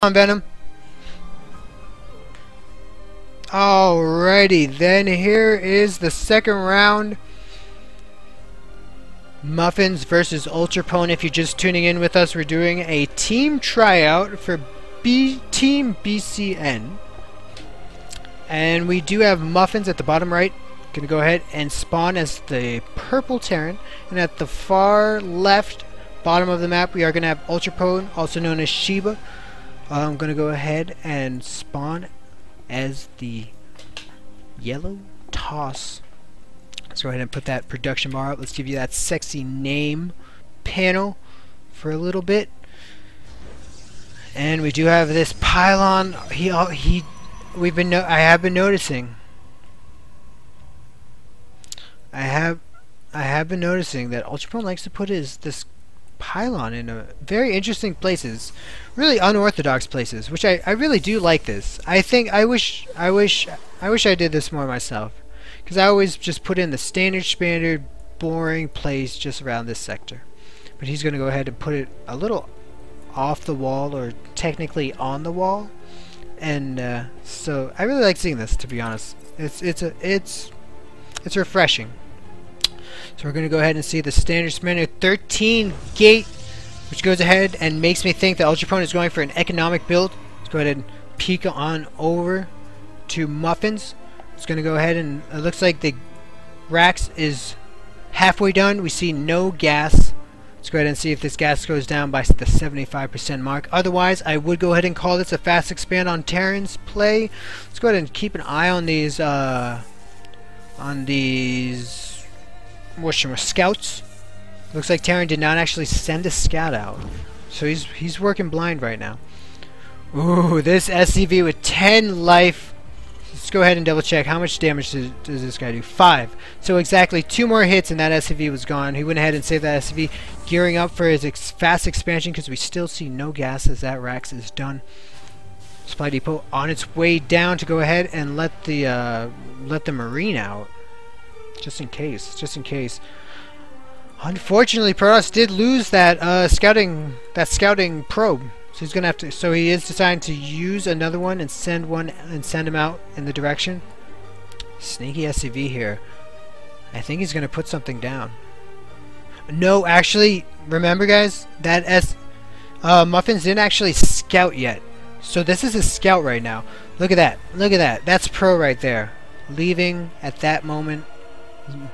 on, Venom. Alrighty, then here is the second round. Muffinz versus Ultrapwn. If you're just tuning in with us, we're doing a team tryout for Team BCN. And we do have Muffinz at the bottom right. Gonna go ahead and spawn as the purple Terran. And at the far left bottom of the map, we are gonna have Ultrapwn, also known as Shiba. I'm gonna go ahead and spawn as the yellow toss. Let's go ahead and put that production bar up. Let's give you that sexy name panel for a little bit. And we do have this pylon. I have been noticing that Ultrapwn likes to put this pylon in a very interesting places, really unorthodox places, which I really do like this. I wish I did this more myself, because I always just put in the standard boring place just around this sector. But he's going to go ahead and put it a little off the wall, or technically on the wall, and so I really like seeing this, to be honest. It's refreshing. So we're going to go ahead and see the standard 13 gate, which goes ahead and makes me think that Ultrapwn is going for an economic build. Let's go ahead and peek on over to Muffinz. It's going to go ahead and it looks like the racks is halfway done. We see no gas. Let's go ahead and see if this gas goes down by the 75% mark. Otherwise, I would go ahead and call this a fast expand on Terran's play. Let's go ahead and keep an eye on these scouts. Looks like Terran did not actually send a scout out, so he's working blind right now. Ooh, this SCV with 10 life. Let's go ahead and double check how much damage does this guy do. 5. So exactly 2 more hits and that SCV was gone. He went ahead and saved that SCV, gearing up for his fast expansion, because we still see no gas as that Rax is done. Supply depot on its way down to go ahead and let the Marine out. Just in case. Unfortunately, Protoss did lose that scouting probe, so he's gonna have to. So he is deciding to use another one and send him out in the direction. Sneaky SCV here. I think he's gonna put something down. No, actually, remember guys, that Muffinz didn't actually scout yet. So this is a scout right now. Look at that. Look at that. That's pro right there. Leaving at that moment.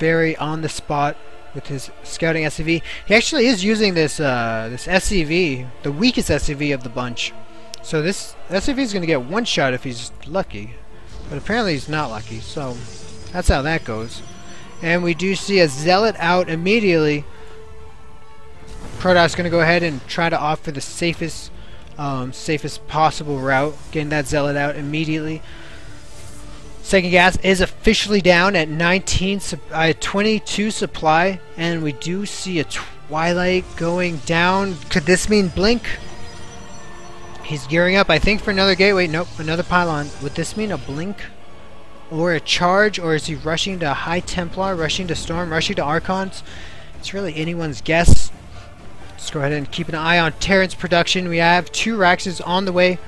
Very on the spot with his scouting SCV. He actually is using this SCV, the weakest SCV of the bunch. So this SCV is going to get one shot if he's lucky, but apparently he's not lucky. So that's how that goes. And we do see a zealot out immediately. Protoss going to go ahead and try to offer the safest possible route, getting that zealot out immediately. Second gas is officially down at 22 supply, and we do see a Twilight going down. Could this mean blink? He's gearing up, I think, for another gateway. Nope, another pylon. Would this mean a blink? Or a charge? Or is he rushing to High Templar, rushing to Storm, rushing to Archons? It's really anyone's guess. Let's go ahead and keep an eye on Terran's production. We have 2 Raxes on the way.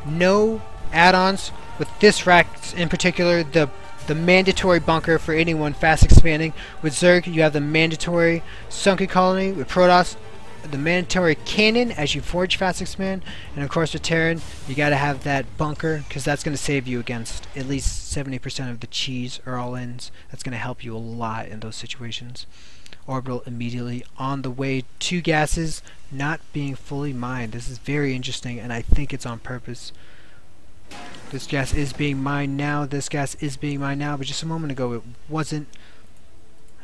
No add-ons. With this rack in particular, the mandatory bunker for anyone fast expanding. With Zerg, you have the mandatory sunken colony. With Protoss, the mandatory cannon as you forge fast expand. And of course with Terran, you gotta have that bunker, because that's gonna save you against at least 70% of the cheese or all-ins. That's gonna help you a lot in those situations. Orbital immediately on the way. 2 gases not being fully mined. This is very interesting, and I think it's on purpose. This gas is being mined now. This gas is being mined now, but just a moment ago it wasn't.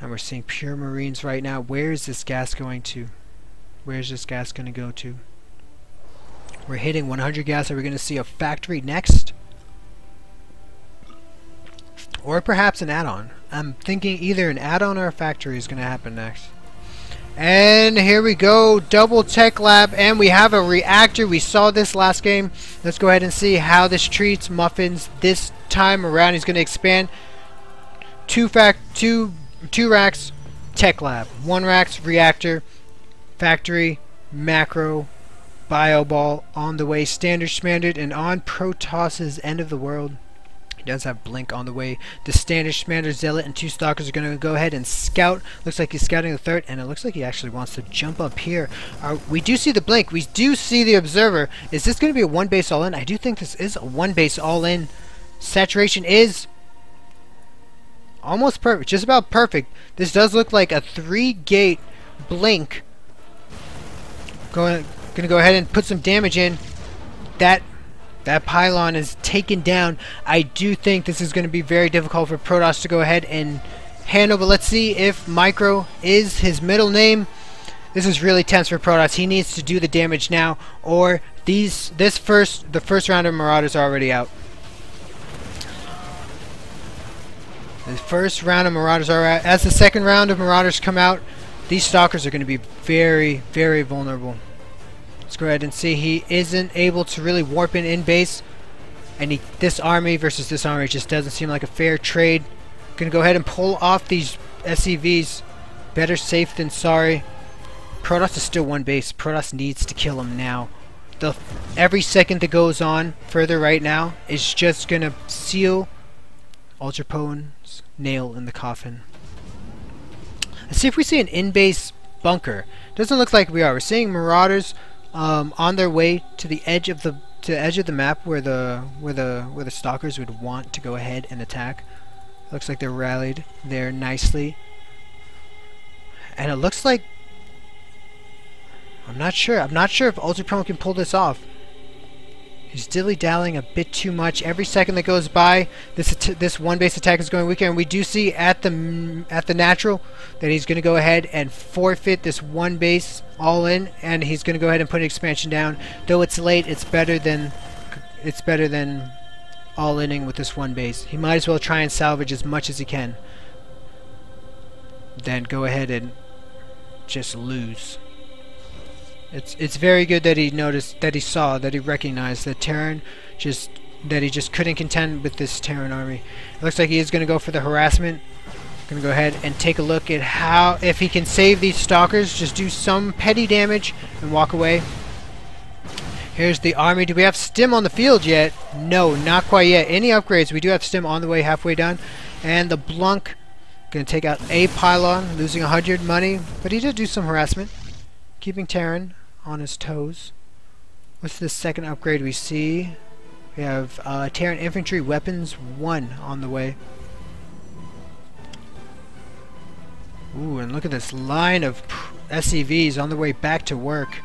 And we're seeing pure Marines right now. Where is this gas going to? Where's this gas going to go to? We're hitting 100 gas. Are we going to see a factory next? Or perhaps an add-on. I'm thinking either an add-on or a factory is going to happen next. And here we go, double tech lab, and we have a reactor. We saw this last game. Let's go ahead and see how this treats Muffinz this time around. He's going to expand 2 racks, tech lab, 1 racks, reactor, factory, macro, Bio Ball on the way, standard schmandard, and on Protos's end of the world. He does have Blink on the way. The standard schmandard Zealot and 2 Stalkers are going to go ahead and scout. Looks like he's scouting the third, and it looks like he actually wants to jump up here. We do see the Blink. We do see the Observer. Is this going to be a 1 base all-in? I do think this is a 1 base all-in. Saturation is almost perfect. Just about perfect. This does look like a 3-gate Blink. Gonna go ahead and put some damage in. That pylon is taken down. I do think this is going to be very difficult for Protoss to go ahead and handle, but let's see if Micro is his middle name. This is really tense for Protoss. He needs to do the damage now, or the first round of Marauders are already out. The first round of Marauders are out. As the second round of Marauders come out, these Stalkers are going to be very, very vulnerable. Let's go ahead and see. He isn't able to really warp in base, and this army versus this army just doesn't seem like a fair trade. Gonna go ahead and pull off these SCVs. Better safe than sorry. Protoss is still 1 base. Protoss needs to kill him now. Every second that goes on further right now is just gonna seal Ultrapwn's nail in the coffin. Let's see if we see an in-base bunker. Doesn't look like we are. We're seeing Marauders on their way to the edge of the map where the Stalkers would want to go ahead and attack. Looks like they're rallied there nicely, and it looks like I'm not sure if Ultrapwn can pull this off. He's dilly-dallying a bit too much. Every second that goes by, this 1 base attack is going weaker, and we do see at the natural that he's going to go ahead and forfeit this 1 base all in, and he's going to go ahead and put an expansion down. Though it's late, it's better than all-inning with this 1 base. He might as well try and salvage as much as he can. Then go ahead and just lose. It's very good that he noticed, that he saw, that he recognized that he just couldn't contend with this Terran army. It looks like he is going to go for the harassment. Going to go ahead and take a look at if he can save these Stalkers, just do some petty damage and walk away. Here's the army. Do we have Stim on the field yet? No, not quite yet. Any upgrades? We do have Stim on the way, halfway done. And the Blunk going to take out a pylon, losing 100 money, but he did do some harassment, keeping Terran on his toes. What's the second upgrade we see? We have Terran Infantry Weapons 1 on the way. Ooh, and look at this line of SCVs on the way back to work.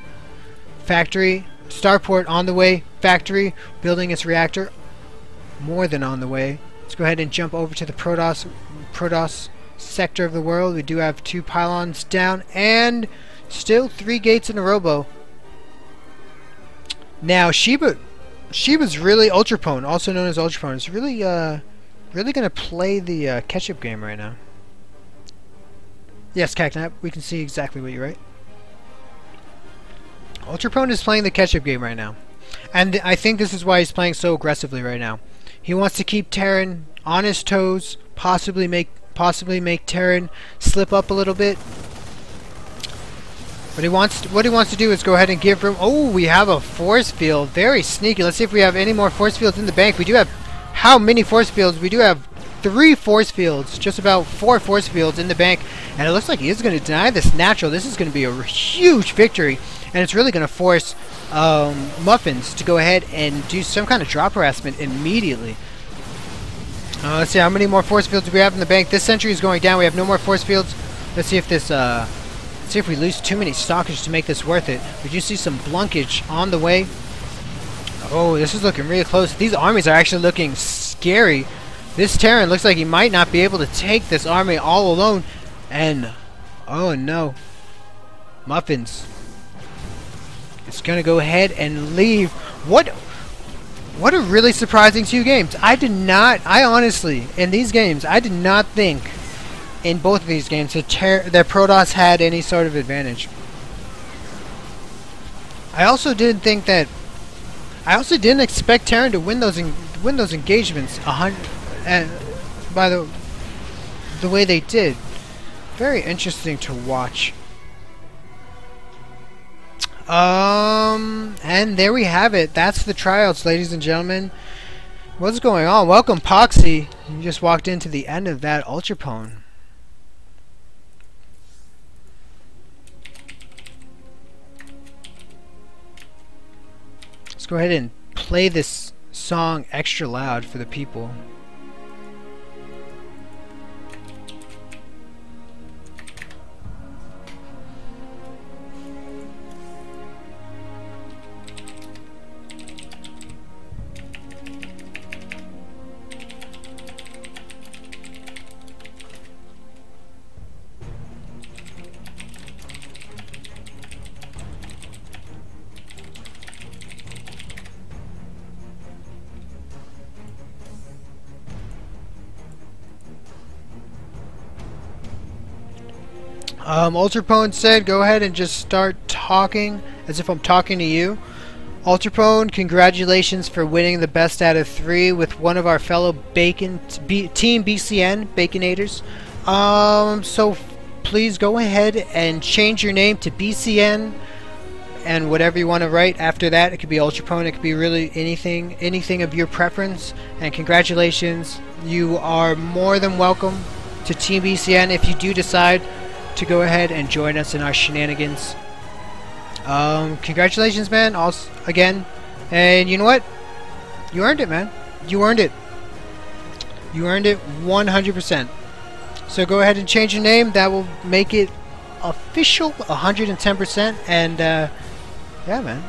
Factory, Starport on the way. Factory, building its reactor. More than on the way. Let's go ahead and jump over to the Protoss sector of the world. We do have 2 pylons down, and still 3 gates in a robo. Now Sheba's really Ultrapwn, also known as Ultrapwn. Is really gonna play the catch-up game right now. Yes, Cacnap, we can see exactly what you write. Ultrapwn is playing the catch-up game right now, and I think this is why he's playing so aggressively right now. He wants to keep Terran on his toes, possibly make Terran slip up a little bit. What he wants to do is go ahead and give room. Oh, we have a force field. Very sneaky. Let's see if we have any more force fields in the bank. We do have how many force fields? We do have 3 force fields. Just about 4 force fields in the bank. And it looks like he is going to deny this natural. This is going to be a huge victory. And it's really going to force Muffinz to go ahead and do some kind of drop harassment immediately. Let's see how many more force fields do we have in the bank. This sentry is going down. We have no more force fields. Let's see if this see if we lose too many Stalkers to make this worth it. We do see some blunkage on the way. Oh, this is looking really close. These armies are actually looking scary. This Terran looks like he might not be able to take this army all alone. And, oh no. Muffinz is going to go ahead and leave. What a really surprising 2 games. I honestly, in these games, I did not think in both of these games that Protoss had any sort of advantage. I also didn't expect Terran to win those engagements by the way they did. Very interesting to watch. And there we have it. That's the tryouts, ladies and gentlemen. What's going on? Welcome, Poxy. You just walked into the end of that Ultrapwn. Let's go ahead and play this song extra loud for the people. Ultrapwn said, go ahead and just start talking as if I'm talking to you. Ultrapwn, congratulations for winning the best out of 3 with one of our fellow Team BCN Baconators. So please go ahead and change your name to BCN and whatever you want to write after that. It could be Ultrapwn, it could be really anything of your preference. And congratulations, you are more than welcome to Team BCN if you do decide to go ahead and join us in our shenanigans. Congratulations, man, also, again. And you know what? You earned it, man. You earned it. You earned it 100%. So go ahead and change your name. That will make it official 110%. And yeah, man.